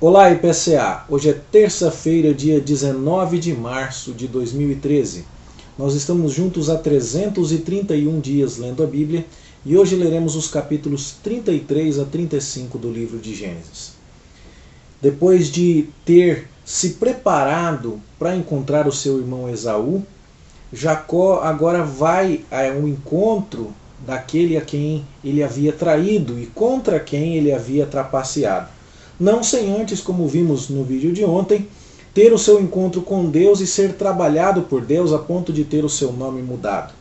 Olá, IPCA! Hoje é terça-feira, dia 19 de março de 2013. Nós estamos juntos há 331 dias lendo a Bíblia e hoje leremos os capítulos 33 a 35 do livro de Gênesis. Depois de ter se preparado para encontrar o seu irmão Esaú, Jacó agora vai ao encontro daquele a quem ele havia traído e contra quem ele havia trapaceado. Não sem antes, como vimos no vídeo de ontem, ter o seu encontro com Deus e ser trabalhado por Deus a ponto de ter o seu nome mudado.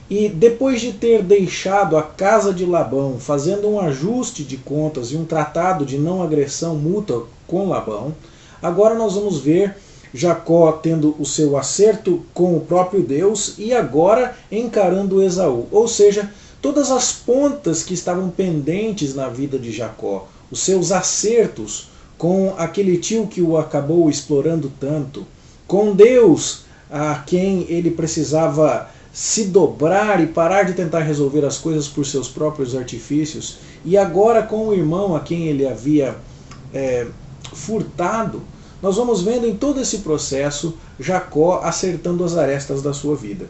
E depois de ter deixado a casa de Labão, fazendo um ajuste de contas e um tratado de não agressão mútua com Labão, agora nós vamos ver Jacó tendo o seu acerto com o próprio Deus e agora encarando Esaú. Ou seja, todas as pontas que estavam pendentes na vida de Jacó, os seus acertos com aquele tio que o acabou explorando tanto, com Deus a quem ele precisava se dobrar e parar de tentar resolver as coisas por seus próprios artifícios, e agora com o irmão a quem ele havia furtado, nós vamos vendo em todo esse processo Jacó acertando as arestas da sua vida.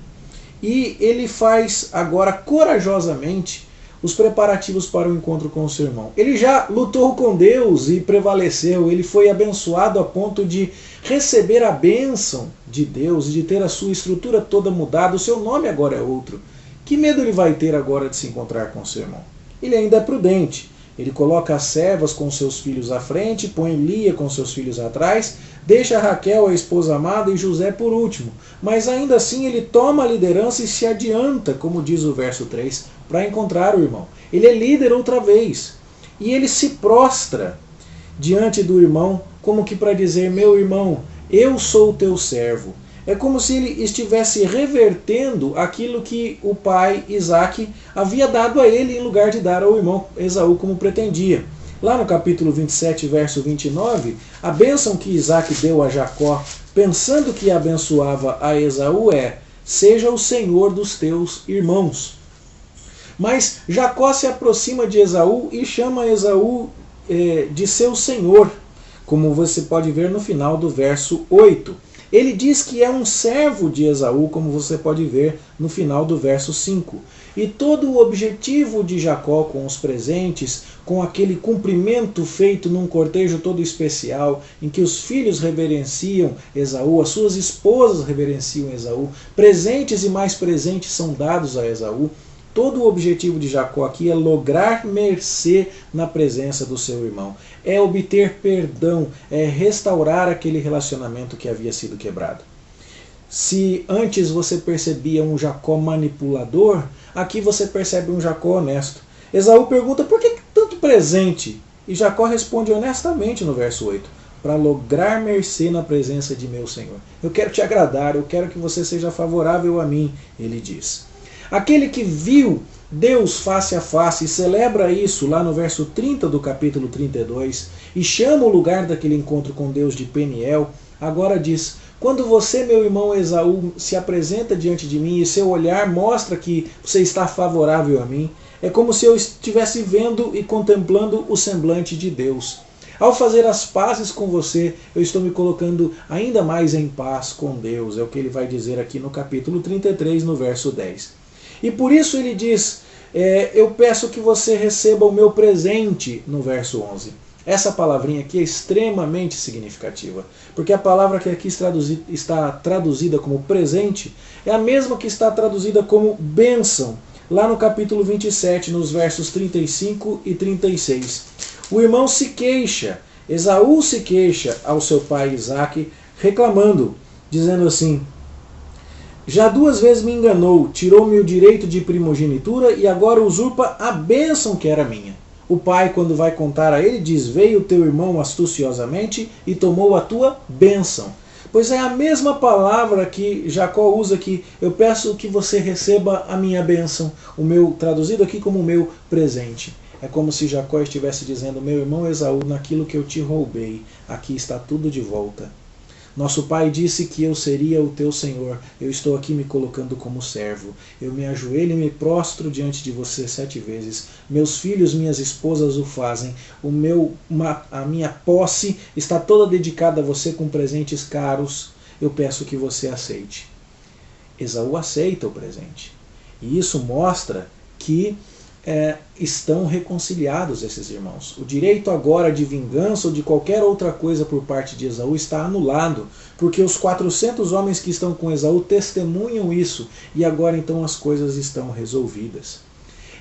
E ele faz agora corajosamente os preparativos para o encontro com o seu irmão. Ele já lutou com Deus e prevaleceu, ele foi abençoado a ponto de receber a bênção de Deus e de ter a sua estrutura toda mudada, o seu nome agora é outro. Que medo ele vai ter agora de se encontrar com o seu irmão? Ele ainda é prudente. Ele coloca as servas com seus filhos à frente, põe Lia com seus filhos atrás, deixa Raquel, a esposa amada, e José por último. Mas ainda assim ele toma a liderança e se adianta, como diz o verso 3, para encontrar o irmão. Ele é líder outra vez. E ele se prostra diante do irmão, como que para dizer: meu irmão, eu sou o teu servo. É como se ele estivesse revertendo aquilo que o pai Isaac havia dado a ele em lugar de dar ao irmão Esaú como pretendia. Lá no capítulo 27, verso 29, a bênção que Isaac deu a Jacó, pensando que abençoava a Esaú, é: seja o Senhor dos teus irmãos. Mas Jacó se aproxima de Esaú e chama Esaú de seu senhor, como você pode ver no final do verso 8. Ele diz que é um servo de Esaú, como você pode ver no final do verso 5. E todo o objetivo de Jacó com os presentes, com aquele cumprimento feito num cortejo todo especial, em que os filhos reverenciam Esaú, as suas esposas reverenciam Esaú, presentes e mais presentes são dados a Esaú. Todo o objetivo de Jacó aqui é lograr mercê na presença do seu irmão. É obter perdão, é restaurar aquele relacionamento que havia sido quebrado. Se antes você percebia um Jacó manipulador, aqui você percebe um Jacó honesto. Esaú pergunta: por que tanto presente? E Jacó responde honestamente no verso 8. Para lograr mercê na presença de meu Senhor. Eu quero te agradar, eu quero que você seja favorável a mim, ele diz. Aquele que viu Deus face a face e celebra isso lá no verso 30 do capítulo 32 e chama o lugar daquele encontro com Deus de Peniel, agora diz: quando você, meu irmão Esaú, se apresenta diante de mim e seu olhar mostra que você está favorável a mim, é como se eu estivesse vendo e contemplando o semblante de Deus. Ao fazer as pazes com você, eu estou me colocando ainda mais em paz com Deus. É o que ele vai dizer aqui no capítulo 33, no verso 10. E por isso ele diz: eu peço que você receba o meu presente, no verso 11. Essa palavrinha aqui é extremamente significativa, porque a palavra que aqui está traduzida como presente é a mesma que está traduzida como bênção, lá no capítulo 27, nos versos 35 e 36. O irmão se queixa, Esaú se queixa ao seu pai Isaque, reclamando, dizendo assim: já 2 vezes me enganou, tirou-me o direito de primogenitura e agora usurpa a bênção que era minha. O pai, quando vai contar a ele, diz: veio teu irmão astuciosamente e tomou a tua bênção. Pois é a mesma palavra que Jacó usa aqui: eu peço que você receba a minha bênção, traduzido aqui como o meu presente. É como se Jacó estivesse dizendo: meu irmão Esaú, naquilo que eu te roubei, aqui está tudo de volta. Nosso pai disse que eu seria o teu Senhor. Eu estou aqui me colocando como servo. Eu me ajoelho e me prostro diante de você 7 vezes. Meus filhos, minhas esposas o fazem. A minha posse está toda dedicada a você com presentes caros. Eu peço que você aceite. Esaú aceita o presente. E isso mostra que estão reconciliados esses irmãos. O direito agora de vingança ou de qualquer outra coisa por parte de Esaú está anulado, porque os 400 homens que estão com Esaú testemunham isso, e agora então as coisas estão resolvidas.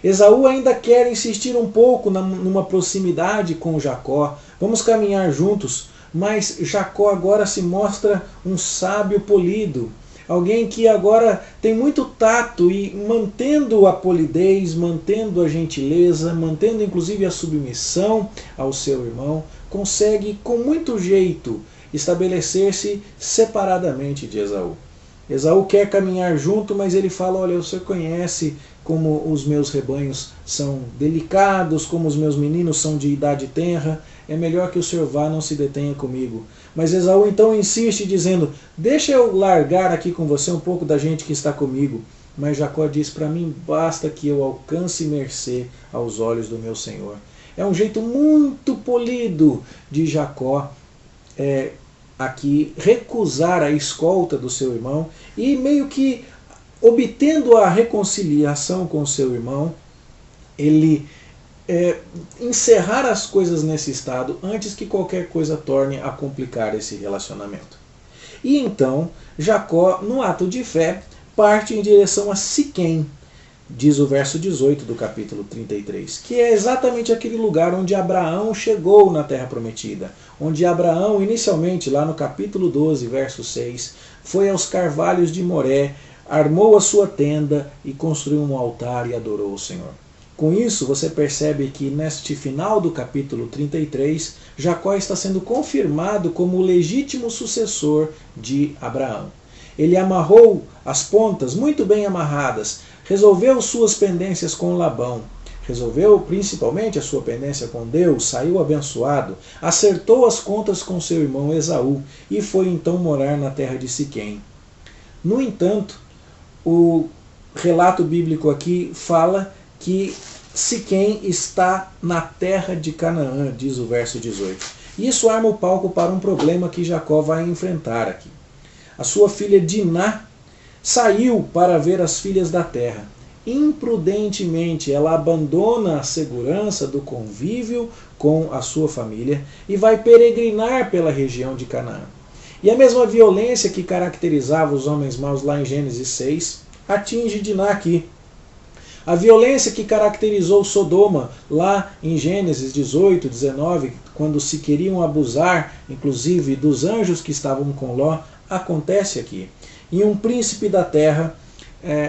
Esaú ainda quer insistir um pouco numa proximidade com Jacó. Vamos caminhar juntos, mas Jacó agora se mostra um sábio polido, alguém que agora tem muito tato e, mantendo a polidez, mantendo a gentileza, mantendo inclusive a submissão ao seu irmão, consegue com muito jeito estabelecer-se separadamente de Esaú. Esaú quer caminhar junto, mas ele fala: olha, você conhece como os meus rebanhos são delicados, como os meus meninos são de idade tenra, é melhor que o senhor vá, não se detenha comigo. Mas Esaú então insiste dizendo: deixa eu largar aqui com você um pouco da gente que está comigo. Mas Jacó diz: para mim basta que eu alcance mercê aos olhos do meu Senhor. É um jeito muito polido de Jacó aqui recusar a escolta do seu irmão e meio que obtendo a reconciliação com seu irmão, ele encerrar as coisas nesse estado antes que qualquer coisa torne a complicar esse relacionamento. E então Jacó, no ato de fé, parte em direção a Siquém, diz o verso 18 do capítulo 33, que é exatamente aquele lugar onde Abraão chegou na Terra Prometida, onde Abraão, inicialmente, lá no capítulo 12, verso 6, foi aos carvalhos de Moré, armou a sua tenda e construiu um altar e adorou o Senhor. Com isso, você percebe que neste final do capítulo 33, Jacó está sendo confirmado como o legítimo sucessor de Abraão. Ele amarrou as pontas muito bem amarradas, resolveu suas pendências com Labão, resolveu principalmente a sua pendência com Deus, saiu abençoado, acertou as contas com seu irmão Esaú e foi então morar na terra de Siquém. No entanto, o relato bíblico aqui fala que Siquém está na terra de Canaã, diz o verso 18. E isso arma o palco para um problema que Jacó vai enfrentar aqui. A sua filha Diná saiu para ver as filhas da terra. Imprudentemente, ela abandona a segurança do convívio com a sua família e vai peregrinar pela região de Canaã. E a mesma violência que caracterizava os homens maus lá em Gênesis 6 atinge Diná aqui. A violência que caracterizou Sodoma lá em Gênesis 18, 19, quando se queriam abusar, inclusive, dos anjos que estavam com Ló, acontece aqui. E um príncipe da terra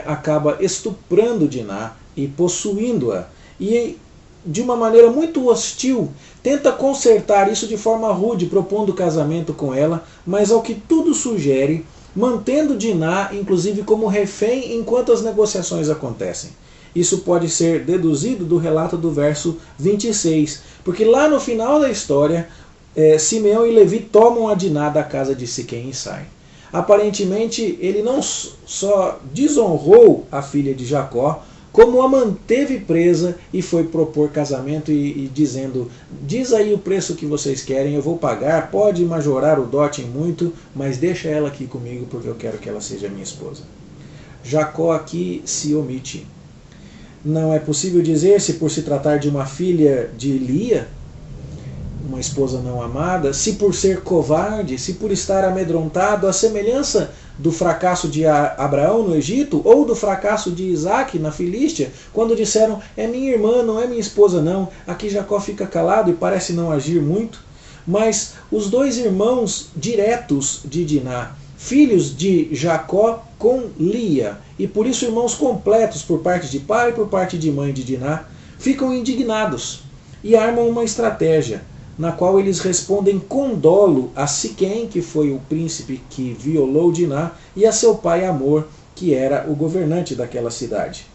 acaba estuprando Diná e possuindo-a. E de uma maneira muito hostil, tenta consertar isso de forma rude, propondo casamento com ela, mas ao que tudo sugere, mantendo Diná, inclusive, como refém enquanto as negociações acontecem. Isso pode ser deduzido do relato do verso 26, porque lá no final da história, Simeão e Levi tomam a Diná da casa de Siquém e saem. Aparentemente, ele não só desonrou a filha de Jacó, como a manteve presa e foi propor casamento e dizendo: diz aí o preço que vocês querem, eu vou pagar, pode majorar o dote em muito, mas deixa ela aqui comigo porque eu quero que ela seja minha esposa. Jacó aqui se omite. Não é possível dizer se por se tratar de uma filha de Lia, uma esposa não amada, se por ser covarde, se por estar amedrontado, a semelhança do fracasso de Abraão no Egito ou do fracasso de Isaac na Filístia, quando disseram: é minha irmã, não é minha esposa não. Aqui Jacó fica calado e parece não agir muito. Mas os dois irmãos diretos de Diná, filhos de Jacó com Lia, e por isso irmãos completos por parte de pai e por parte de mãe de Diná, ficam indignados e armam uma estratégia na qual eles respondem com dolo a Siquém, que foi o príncipe que violou Diná, e a seu pai Amor, que era o governante daquela cidade.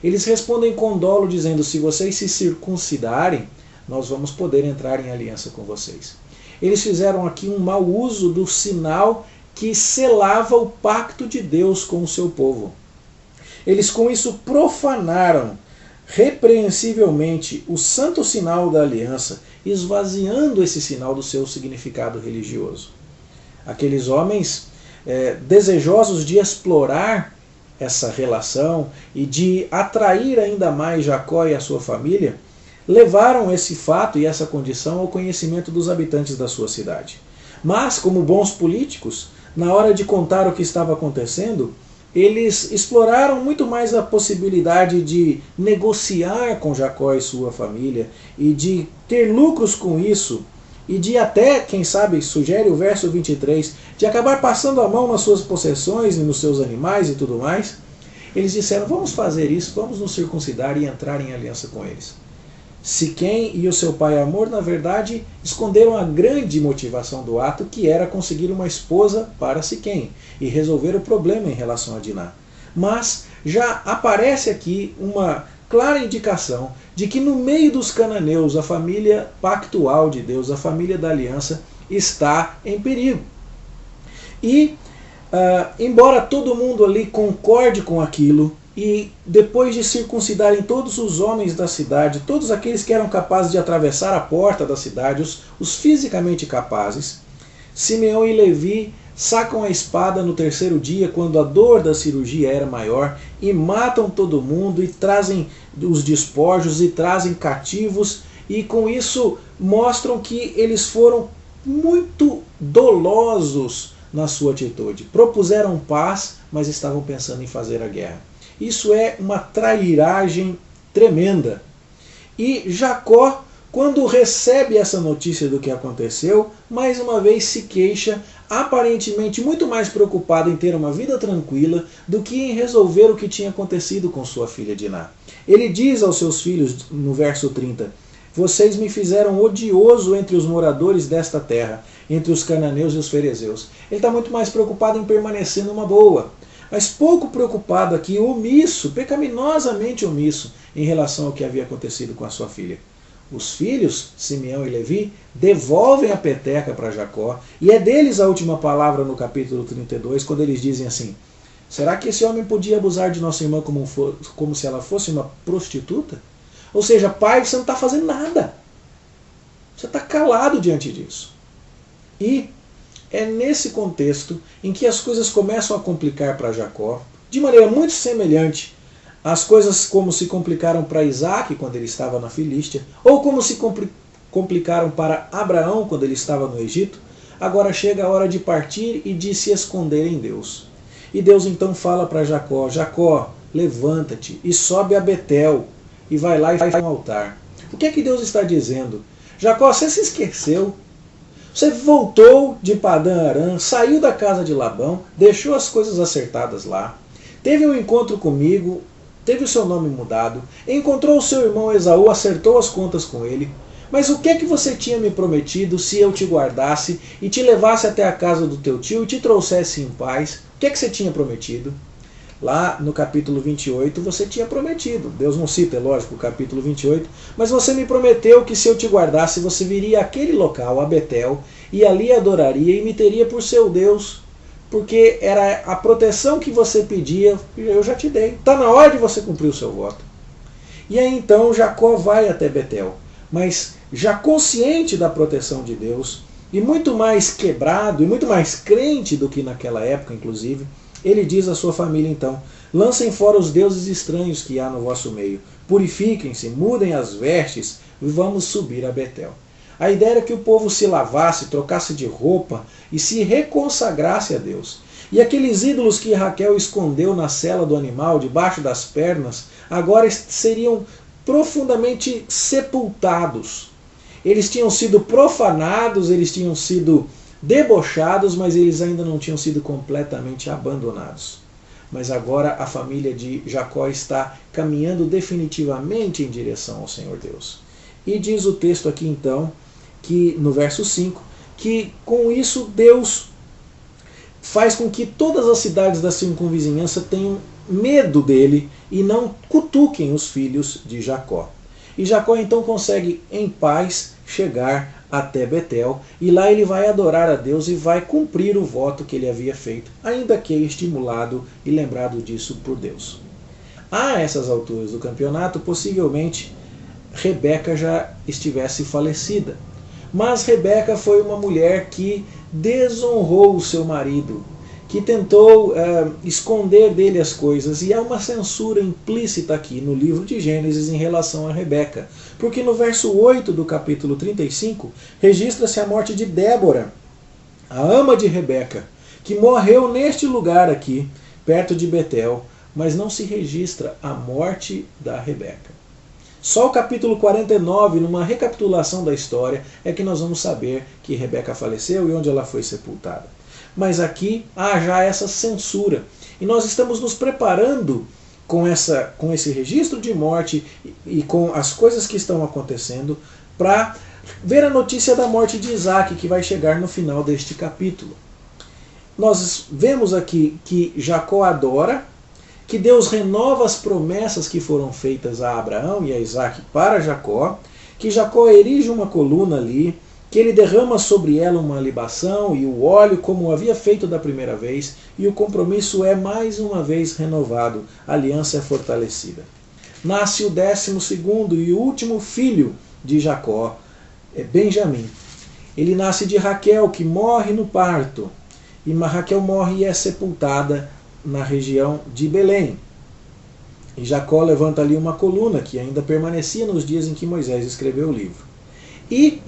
Eles respondem com dolo dizendo: se vocês se circuncidarem, nós vamos poder entrar em aliança com vocês. Eles fizeram aqui um mau uso do sinal que selava o pacto de Deus com o seu povo. Eles com isso profanaram repreensivelmente o santo sinal da aliança, esvaziando esse sinal do seu significado religioso. Aqueles homens desejosos de explorar essa relação e de atrair ainda mais Jacó e a sua família, levaram esse fato e essa condição ao conhecimento dos habitantes da sua cidade. Mas, como bons políticos, na hora de contar o que estava acontecendo, eles exploraram muito mais a possibilidade de negociar com Jacó e sua família e de ter lucros com isso e de até, quem sabe, sugere o verso 23, de acabar passando a mão nas suas possessões e nos seus animais e tudo mais. Eles disseram, vamos fazer isso, vamos nos circuncidar e entrar em aliança com eles. Siquém e o seu pai Hamor, na verdade, esconderam a grande motivação do ato, que era conseguir uma esposa para Siquém e resolver o problema em relação a Diná. Mas já aparece aqui uma clara indicação de que no meio dos cananeus a família pactual de Deus, a família da aliança, está em perigo. E, embora todo mundo ali concorde com aquilo, e depois de circuncidarem todos os homens da cidade, todos aqueles que eram capazes de atravessar a porta da cidade, os fisicamente capazes, Simeão e Levi sacam a espada no terceiro dia, quando a dor da cirurgia era maior, e matam todo mundo, e trazem os despojos, e trazem cativos, e com isso mostram que eles foram muito dolosos na sua atitude. Propuseram paz, mas estavam pensando em fazer a guerra. Isso é uma trairagem tremenda. E Jacó, quando recebe essa notícia do que aconteceu, mais uma vez se queixa, aparentemente muito mais preocupado em ter uma vida tranquila do que em resolver o que tinha acontecido com sua filha Diná. Ele diz aos seus filhos, no verso 30, vocês me fizeram odioso entre os moradores desta terra, entre os cananeus e os ferezeus. Ele está muito mais preocupado em permanecer numa boa, mas pouco preocupado aqui, omisso, pecaminosamente omisso, em relação ao que havia acontecido com a sua filha. Os filhos, Simeão e Levi, devolvem a peteca para Jacó, e é deles a última palavra no capítulo 32, quando eles dizem assim, será que esse homem podia abusar de nossa irmã como se ela fosse uma prostituta? Ou seja, pai, você não está fazendo nada. Você está calado diante disso. E é nesse contexto em que as coisas começam a complicar para Jacó, de maneira muito semelhante às coisas como se complicaram para Isaac quando ele estava na Filístia, ou como se complicaram para Abraão quando ele estava no Egito. Agora chega a hora de partir e de se esconder em Deus. E Deus então fala para Jacó, Jacó, levanta-te e sobe a Betel, e vai lá e faz um altar. O que é que Deus está dizendo? Jacó, você se esqueceu? Você voltou de Padã Arã, saiu da casa de Labão, deixou as coisas acertadas lá, teve um encontro comigo, teve o seu nome mudado, encontrou o seu irmão Esaú, acertou as contas com ele. Mas o que é que você tinha me prometido se eu te guardasse e te levasse até a casa do teu tio e te trouxesse em paz? O que é que você tinha prometido? Lá no capítulo 28 você tinha prometido, Deus não cita, é lógico, o capítulo 28, mas você me prometeu que se eu te guardasse você viria àquele local, a Betel, e ali adoraria e me teria por seu Deus, porque era a proteção que você pedia, eu já te dei. Está na hora de você cumprir o seu voto. E aí então Jacó vai até Betel, mas já consciente da proteção de Deus, e muito mais quebrado, e muito mais crente do que naquela época, inclusive, ele diz à sua família então, lancem fora os deuses estranhos que há no vosso meio, purifiquem-se, mudem as vestes e vamos subir a Betel. A ideia era que o povo se lavasse, trocasse de roupa e se reconsagrasse a Deus. E aqueles ídolos que Raquel escondeu na sela do animal, debaixo das pernas, agora seriam profundamente sepultados. Eles tinham sido profanados, eles tinham sido debochados, mas eles ainda não tinham sido completamente abandonados. Mas agora a família de Jacó está caminhando definitivamente em direção ao Senhor Deus. E diz o texto aqui então, que no verso 5, que com isso Deus faz com que todas as cidades da circunvizinhança tenham medo dele e não cutuquem os filhos de Jacó. E Jacó então consegue em paz chegar até Betel, e lá ele vai adorar a Deus e vai cumprir o voto que ele havia feito, ainda que estimulado e lembrado disso por Deus. A essas alturas do campeonato, possivelmente Rebeca já estivesse falecida. Mas Rebeca foi uma mulher que desonrou o seu marido, que tentou esconder dele as coisas, e há uma censura implícita aqui no livro de Gênesis em relação a Rebeca, porque no verso 8 do capítulo 35 registra-se a morte de Débora, a ama de Rebeca, que morreu neste lugar aqui, perto de Betel, mas não se registra a morte da Rebeca. Só o capítulo 49, numa recapitulação da história, é que nós vamos saber que Rebeca faleceu e onde ela foi sepultada. Mas aqui há já essa censura. E nós estamos nos preparando com esse registro de morte e com as coisas que estão acontecendo para ver a notícia da morte de Isaac, que vai chegar no final deste capítulo. Nós vemos aqui que Jacó adora, que Deus renova as promessas que foram feitas a Abraão e a Isaac para Jacó, que Jacó erige uma coluna ali, que ele derrama sobre ela uma libação e o óleo como havia feito da primeira vez, e o compromisso é mais uma vez renovado, a aliança é fortalecida. Nasce o 12º e último filho de Jacó, Benjamim. Ele nasce de Raquel, que morre no parto, e Raquel morre e é sepultada na região de Belém. E Jacó levanta ali uma coluna que ainda permanecia nos dias em que Moisés escreveu o livro. E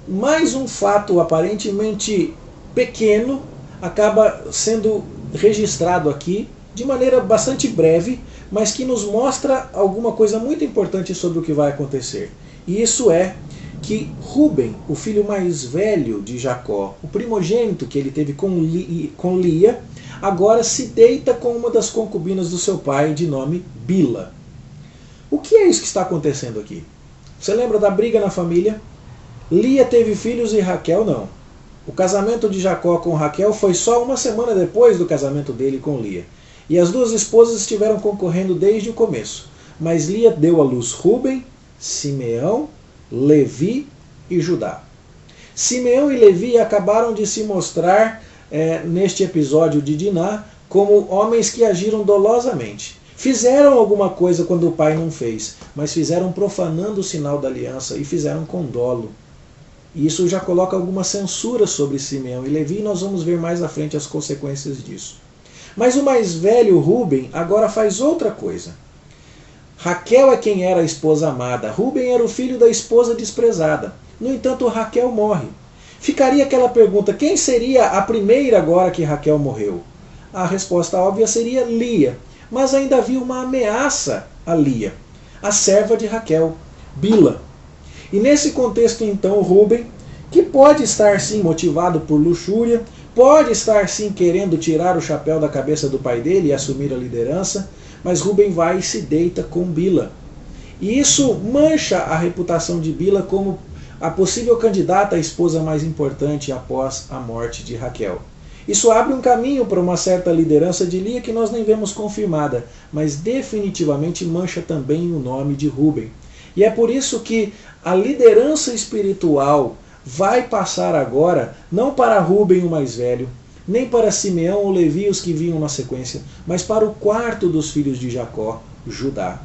mais um fato aparentemente pequeno acaba sendo registrado aqui de maneira bastante breve, mas que nos mostra alguma coisa muito importante sobre o que vai acontecer. E isso é que Rúben, o filho mais velho de Jacó, o primogênito que ele teve com Lia, agora se deita com uma das concubinas do seu pai, de nome Bila. O que é isso que está acontecendo aqui? Você lembra da briga na família? Lia teve filhos e Raquel não. O casamento de Jacó com Raquel foi só uma semana depois do casamento dele com Lia. E as duas esposas estiveram concorrendo desde o começo. Mas Lia deu à luz Rúben, Simeão, Levi e Judá. Simeão e Levi acabaram de se mostrar neste episódio de Diná como homens que agiram dolosamente. Fizeram alguma coisa quando o pai não fez, mas fizeram profanando o sinal da aliança e fizeram com dolo. E isso já coloca alguma censura sobre Simeão e Levi, e nós vamos ver mais à frente as consequências disso. Mas o mais velho, Rúben, agora faz outra coisa. Raquel é quem era a esposa amada, Rúben era o filho da esposa desprezada. No entanto, Raquel morre. Ficaria aquela pergunta, quem seria a primeira agora que Raquel morreu? A resposta óbvia seria Lia, mas ainda havia uma ameaça a Lia, a serva de Raquel, Bila. E nesse contexto então Rúben, que pode estar sim motivado por luxúria, pode estar sim querendo tirar o chapéu da cabeça do pai dele e assumir a liderança, mas Rúben vai e se deita com Bila. E isso mancha a reputação de Bila como a possível candidata à esposa mais importante após a morte de Raquel. Isso abre um caminho para uma certa liderança de Lia que nós nem vemos confirmada, mas definitivamente mancha também o nome de Rúben. E é por isso que a liderança espiritual vai passar agora não para Rúben, o mais velho, nem para Simeão ou Levi, os que vinham na sequência, mas para o quarto dos filhos de Jacó, Judá.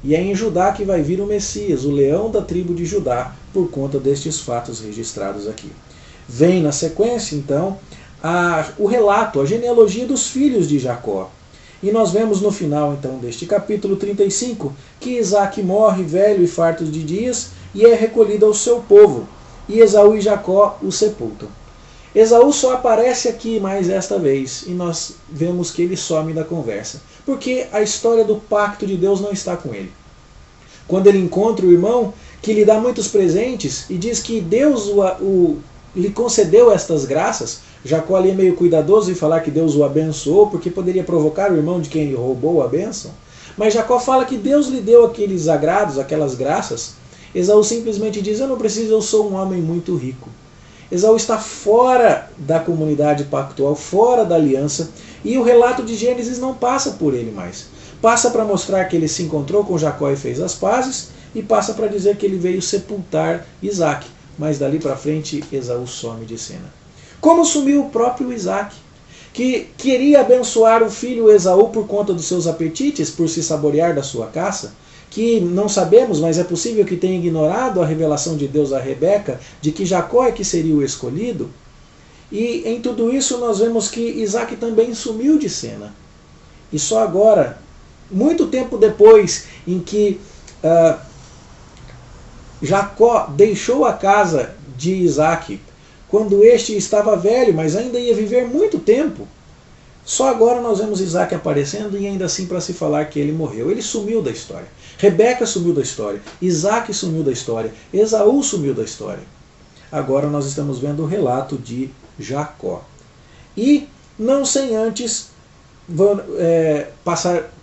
E é em Judá que vai vir o Messias, o leão da tribo de Judá, por conta destes fatos registrados aqui. Vem na sequência, então, o relato, a genealogia dos filhos de Jacó. E nós vemos no final, então, deste capítulo 35, que Isaac morre velho e farto de dias e é recolhido ao seu povo, e Esaú e Jacó o sepultam. Esaú só aparece aqui mais esta vez, e nós vemos que ele some da conversa, porque a história do pacto de Deus não está com ele. Quando ele encontra o irmão, que lhe dá muitos presentes, e diz que Deus lhe concedeu estas graças, Jacó ali é meio cuidadoso em falar que Deus o abençoou, porque poderia provocar o irmão de quem ele roubou a bênção. Mas Jacó fala que Deus lhe deu aqueles agrados, aquelas graças. Esaú simplesmente diz, eu não preciso, eu sou um homem muito rico. Esaú está fora da comunidade pactual, fora da aliança, e o relato de Gênesis não passa por ele mais. Passa para mostrar que ele se encontrou com Jacó e fez as pazes, e passa para dizer que ele veio sepultar Isaac, mas dali para frente Esaú some de cena. Como sumiu o próprio Isaac, que queria abençoar o filho Esaú por conta dos seus apetites, por se saborear da sua caça, que não sabemos, mas é possível que tenha ignorado a revelação de Deus a Rebeca, de que Jacó é que seria o escolhido. E em tudo isso nós vemos que Isaac também sumiu de cena. E só agora, muito tempo depois em que Jacó deixou a casa de Isaac, quando este estava velho, mas ainda ia viver muito tempo, só agora nós vemos Isaac aparecendo e ainda assim para se falar que ele morreu. Ele sumiu da história. Rebeca sumiu da história. Isaac sumiu da história. Esaú sumiu da história. Agora nós estamos vendo o relato de Jacó. E não sem antes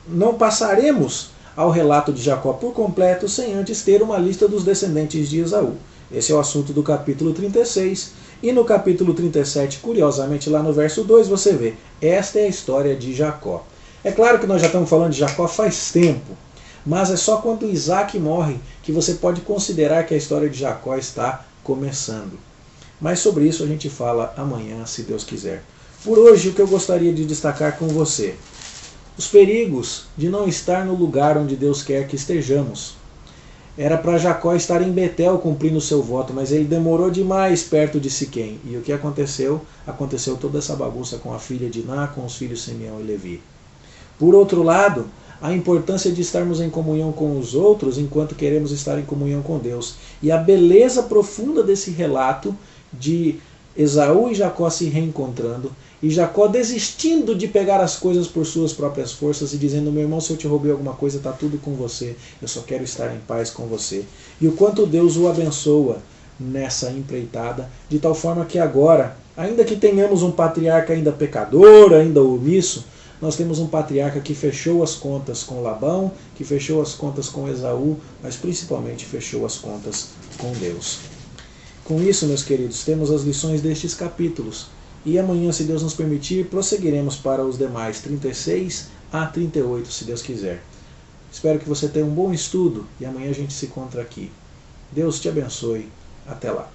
não passaremos ao relato de Jacó por completo sem antes ter uma lista dos descendentes de Esaú. Esse é o assunto do capítulo 36. E no capítulo 37, curiosamente, lá no verso 2, você vê, esta é a história de Jacó. É claro que nós já estamos falando de Jacó faz tempo, mas é só quando Isaac morre que você pode considerar que a história de Jacó está começando. Mas sobre isso a gente fala amanhã, se Deus quiser. Por hoje, o que eu gostaria de destacar com você: os perigos de não estar no lugar onde Deus quer que estejamos. Era para Jacó estar em Betel cumprindo o seu voto, mas ele demorou demais perto de Siquém. E o que aconteceu? Aconteceu toda essa bagunça com a filha de Diná, com os filhos Simeão e Levi. Por outro lado, a importância de estarmos em comunhão com os outros enquanto queremos estar em comunhão com Deus. E a beleza profunda desse relato de Esaú e Jacó se reencontrando, e Jacó desistindo de pegar as coisas por suas próprias forças e dizendo: meu irmão, se eu te roubei alguma coisa, está tudo com você, eu só quero estar em paz com você. E o quanto Deus o abençoa nessa empreitada, de tal forma que agora, ainda que tenhamos um patriarca ainda pecador, ainda omisso, nós temos um patriarca que fechou as contas com Labão, que fechou as contas com Esaú, mas principalmente fechou as contas com Deus. Com isso, meus queridos, temos as lições destes capítulos. E amanhã, se Deus nos permitir, prosseguiremos para os demais, 36 a 38, se Deus quiser. Espero que você tenha um bom estudo e amanhã a gente se encontra aqui. Deus te abençoe. Até lá.